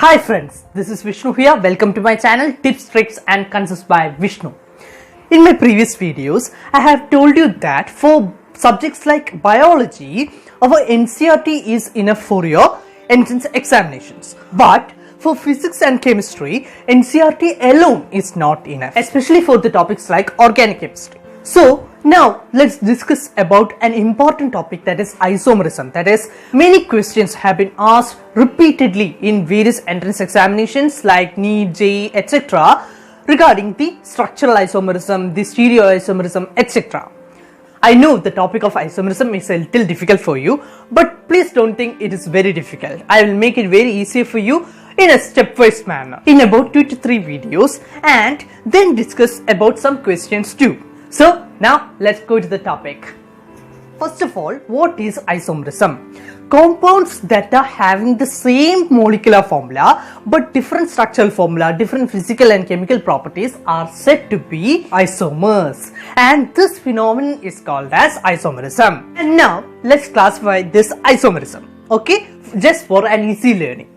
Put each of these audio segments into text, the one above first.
Hi friends, this is Vishnu here. Welcome to my channel Tips, Tricks and Concepts by Vishnu. In my previous videos, I have told you that for subjects like biology, our NCERT is enough for your entrance examinations. But for physics and chemistry, NCERT alone is not enough, especially for the topics like organic chemistry. So now let's discuss about an important topic, that is isomerism. That is, many questions have been asked repeatedly in various entrance examinations like NEET, JEE, etc. regarding the structural isomerism, the stereoisomerism, etc. I know the topic of isomerism is a little difficult for you, but please don't think it is very difficult. I will make it very easy for you in a stepwise manner in about 2 to 3 videos, and then discuss about some questions too. So now let's go to the topic. First of all, what is isomerism? Compounds that are having the same molecular formula but different structural formula, different physical and chemical properties are said to be isomers, and this phenomenon is called as isomerism. And now let's classify this isomerism, okay, just for an easy learning.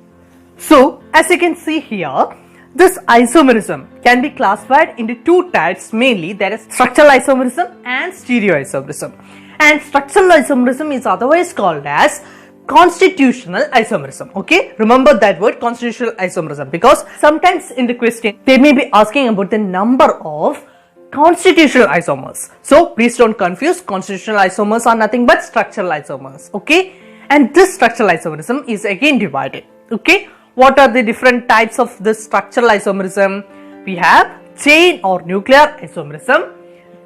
So as you can see here, this isomerism can be classified into 2 types mainly, that is structural isomerism and stereoisomerism. And structural isomerism is otherwise called as constitutional isomerism. Okay, remember that word, constitutional isomerism, because sometimes in the question they may be asking about the number of constitutional isomers. So please don't confuse, constitutional isomers are nothing but structural isomers. Okay, and this structural isomerism is again divided. Okay, what are the different types of this structural isomerism? We have chain or nuclear isomerism,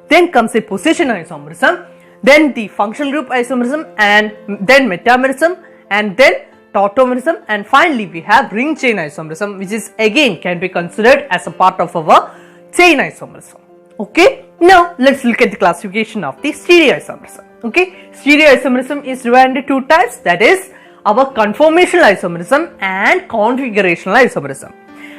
then comes a position isomerism, then the functional group isomerism, and then metamerism, and then tautomerism, and finally we have ring chain isomerism, which is again can be considered as a part of our chain isomerism. Okay, now let's look at the classification of the stereoisomerism. Okay, stereoisomerism is divided into 2 types, that is our conformational isomerism and configurational isomerism.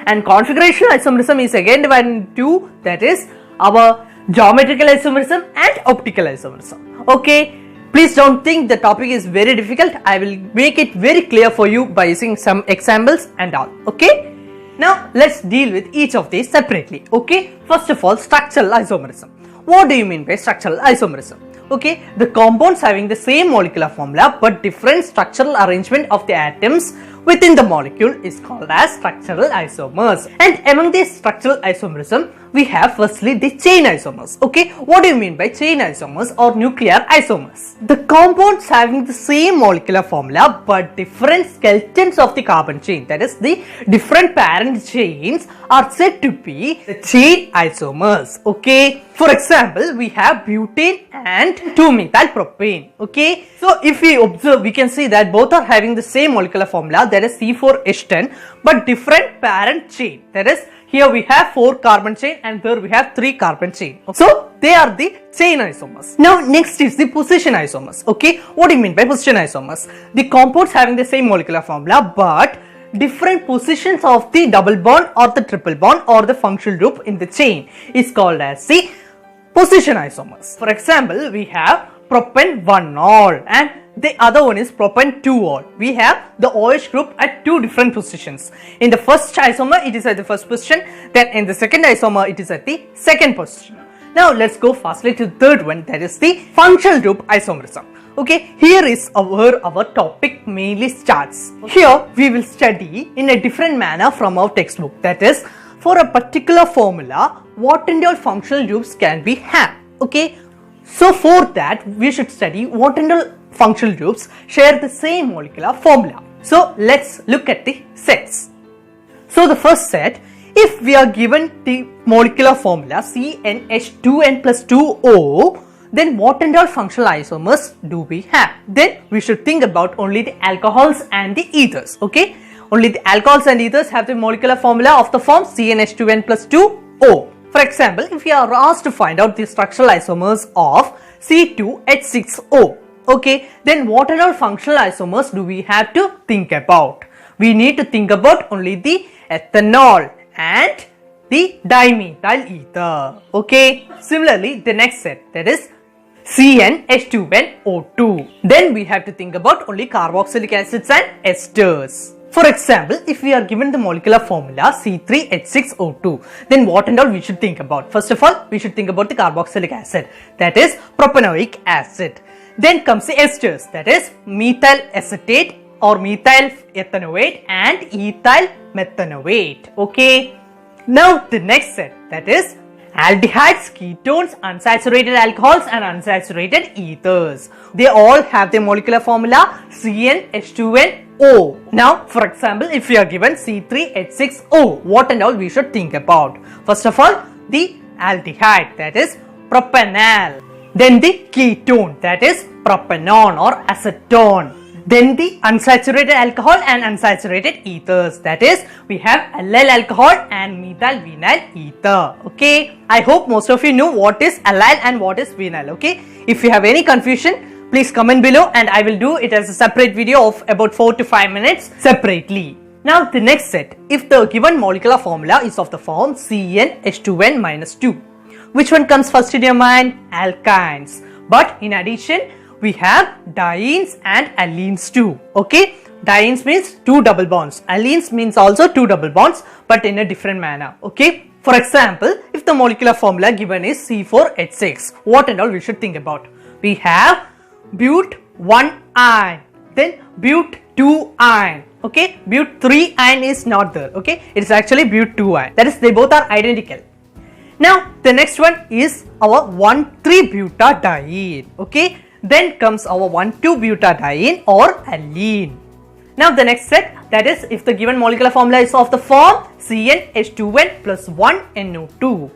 And configurational isomerism is again divided into 2, that is our geometrical isomerism and optical isomerism. Okay, please don't think the topic is very difficult. I will make it very clear for you by using some examples and all. Okay, now let's deal with each of these separately. Okay, first of all, structural isomerism. What do you mean by structural isomerism? Okay, the compounds having the same molecular formula but different structural arrangement of the atoms within the molecule is called as structural isomers. And among these structural isomerism, we have firstly the chain isomers. Okay, what do you mean by chain isomers or nuclear isomers? The compounds having the same molecular formula but different skeletons of the carbon chain, that is the different parent chains, are said to be the chain isomers. Okay, for example, we have butane and 2-methylpropane. Okay, so if we observe, we can see that both are having the same molecular formula, that is C4H10, but different parent chain. That is, here we have 4 carbon chain and there we have 3 carbon chain. So they are the chain isomers. Now next is the position isomers. Okay, what do you mean by position isomers? The compounds having the same molecular formula but different positions of the double bond or the triple bond or the functional group in the chain is called as the position isomers. For example, we have propane 1-ol and the other one is propane 2-ol. We have the OH group at 2 different positions. In the first isomer, it is at the first position. Then in the second isomer, it is at the second position. Now let's go fastly to the third one, that is the functional group isomerism. Okay, here is where our topic mainly starts. Here we will study in a different manner from our textbook. That is, for a particular formula, what and all functional groups can be had. Okay, so for that we should study what and all functional groups share the same molecular formula. So let's look at the sets. So the first set, if we are given the molecular formula CnH2n plus 2O, then what and all functional isomers do we have? Then we should think about only the alcohols and the ethers. Okay, only the alcohols and ethers have the molecular formula of the form CnH2n plus 2O. For example, if we are asked to find out the structural isomers of C2H6O, okay, then what and all functional isomers do we have to think about? We need to think about only the ethanol and the dimethyl ether. Okay, similarly the next set, that is CnH2nO2. Then we have to think about only carboxylic acids and esters. For example, if we are given the molecular formula C3H6O2, then what and all we should think about? First of all, we should think about the carboxylic acid, that is propanoic acid. Then comes the esters, that is methyl acetate or methyl ethanoate and ethyl methanoate. Okay. Now the next set, that is aldehydes, ketones, unsaturated alcohols and unsaturated ethers. They all have their molecular formula CnH2nO. Now, for example, if we are given C3H6O, what and all we should think about? First of all, the aldehyde, that is propanal. Then the ketone, that is propanone or acetone. Then the unsaturated alcohol and unsaturated ethers, that is we have allyl alcohol and methyl vinyl ether. Okay, I hope most of you know what is allyl and what is vinyl. Okay, if you have any confusion, please comment below and I will do it as a separate video of about 4 to 5 minutes separately. Now the next set, if the given molecular formula is of the form CnH2n-2, which one comes first in your mind? Alkynes. But in addition, we have dienes and allenes too. Okay, dienes means 2 double bonds, allenes means also 2 double bonds, but in a different manner. Okay, for example, if the molecular formula given is C4H6, what and all we should think about? We have but 1-ine, then but 2-ine. Okay, but 3-ine is not there. Okay, it is actually but 2-ine, that is they both are identical. Now the next one is our 1,3-butadiene. Okay, then comes our 1,2-butadiene or allene. Now the next set, that is if the given molecular formula is of the form CnH2n plus 1NO2.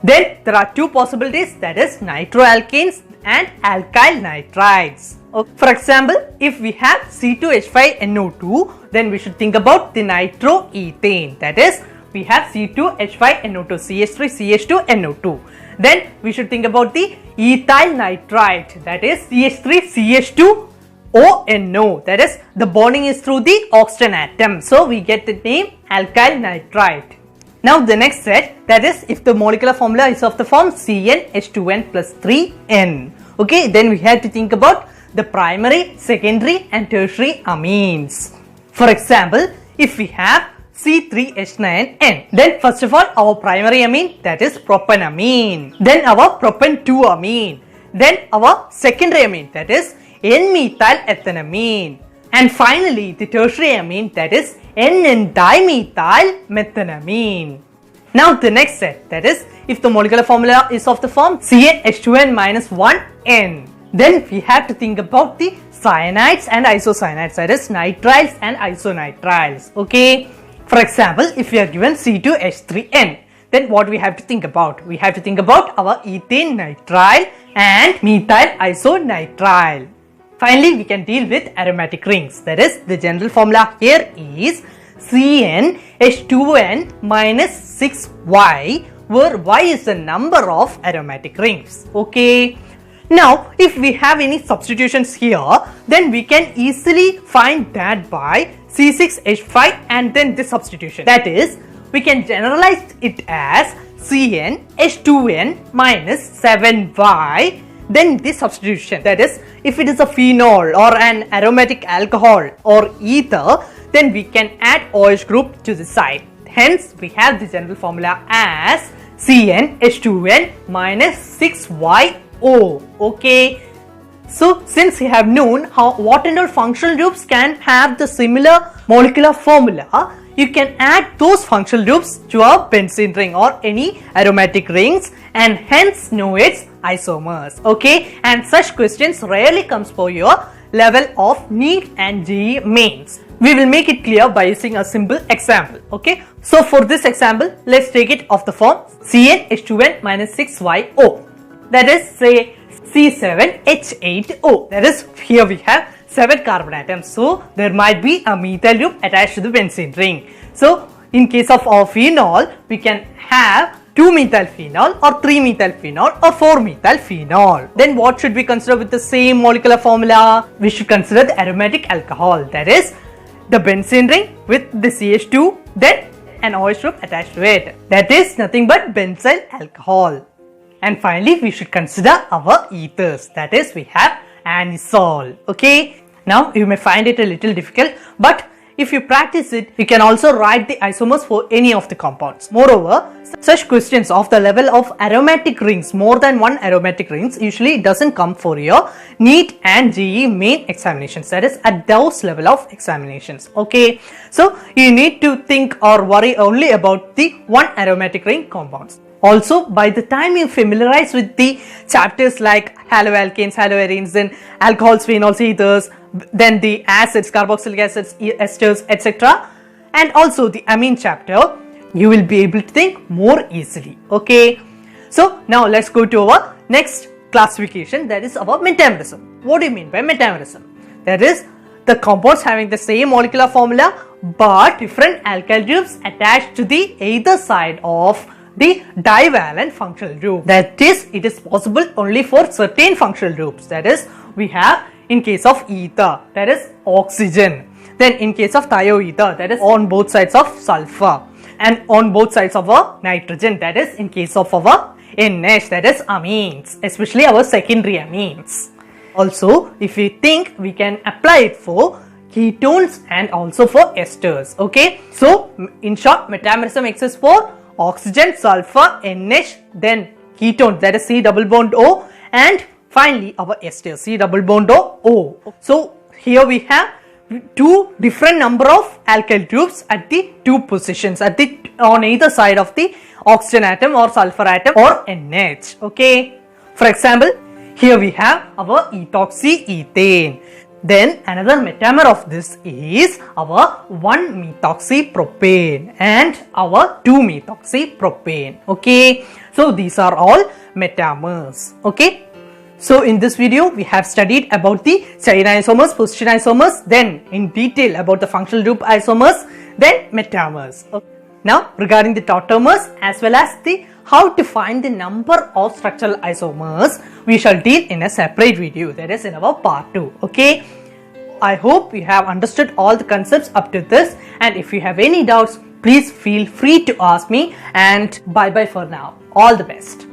Then there are 2 possibilities, that is nitroalkanes and alkyl nitrides. For example, if we have C2H5NO2, then we should think about the nitroethane, that is we have C2H5NO2, CH3CH2NO2. Then we should think about the ethyl nitrite, that is CH3CH2ONO, that is the bonding is through the oxygen atom. So we get the name alkyl nitrite. Now the next set, that is if the molecular formula is of the form CnH2n plus 3n. Okay, then we have to think about the primary, secondary and tertiary amines. For example, if we have C3H9N, then first of all our primary amine, that is propanamine, then our propan2amine, then our secondary amine, that is N-methylethanamine, and finally the tertiary amine, that is N-dimethylmethanamine. Now the next set, that is if the molecular formula is of the form CnH2n minus 1n, then we have to think about the cyanides and isocyanides, that is nitriles and isonitriles. Okay, for example, if we are given C2H3n, then what we have to think about? We have to think about our ethane nitrile and methyl isonitrile. Finally, we can deal with aromatic rings, that is the general formula here is CnH2n minus 6y, where y is the number of aromatic rings. Okay. Now, if we have any substitutions here, then we can easily find that by C6H5 and then the substitution. That is, we can generalize it as CnH2n minus 7y, then the substitution. That is, if it is a phenol or an aromatic alcohol or ether, then we can add OH group to the side. Hence, we have the general formula as CnH2n minus 6y. Okay, so since we have known how what and all functional groups can have the similar molecular formula, you can add those functional groups to a benzene ring or any aromatic rings and hence know its isomers. Okay, and such questions rarely comes for your level of NEET and JEE mains. We will make it clear by using a simple example. Okay, so for this example, let's take it of the form CnH2n minus 6YO. That is say C7H8O. That is here we have 7 carbon atoms. So there might be a methyl group attached to the benzene ring. So in case of our phenol, we can have 2-methylphenol or 3-methylphenol or 4-methylphenol. Then what should we consider with the same molecular formula? We should consider the aromatic alcohol. That is the benzene ring with the CH2, then an OH group attached to it. That is nothing but benzyl alcohol. And finally, we should consider our ethers. That is, we have anisole. Okay. Now, you may find it a little difficult, but if you practice it, you can also write the isomers for any of the compounds. Moreover, such questions of the level of aromatic rings, more than one aromatic rings, usually doesn't come for your NEET and JEE main examinations. That is at those level of examinations. Okay, so you need to think or worry only about the one aromatic ring compounds. Also, by the time you familiarize with the chapters like haloalkanes, haloarenes, then alcohols, phenols, ethers, then the acids, carboxylic acids, esters, etc., and also the amine chapter, you will be able to think more easily. Okay, so now let's go to our next classification, that is our metamerism. What do you mean by metamerism? That is the compounds having the same molecular formula but different alkyl groups attached to the either side of the divalent functional group. That is, it is possible only for certain functional groups. That is, we have in case of ether, that is oxygen. Then in case of thioether, that is on both sides of sulfur, and on both sides of our nitrogen, that is in case of our NH, that is amines, especially our secondary amines. Also, if we think, we can apply it for ketones and also for esters. Okay, so in short, metamerism exists for oxygen, sulfur, NH, then ketone, that is C double bond O, and finally our ester, C double bond O. So here we have two different number of alkyl groups at the two positions, on either side of the oxygen atom or sulfur atom or NH. Okay, for example, here we have our ethoxyethane. Then another metamer of this is our 1-methoxypropane and our 2-methoxypropane. Okay, so these are all metamers. Okay, so in this video we have studied about the chain isomers, position isomers, then in detail about the functional group isomers, then metamers. Okay. Now regarding the tautomers as well as the how to find the number of structural isomers, we shall deal in a separate video, that is in our part 2. Okay, I hope you have understood all the concepts up to this, and if you have any doubts, please feel free to ask me, and bye bye for now. All the best.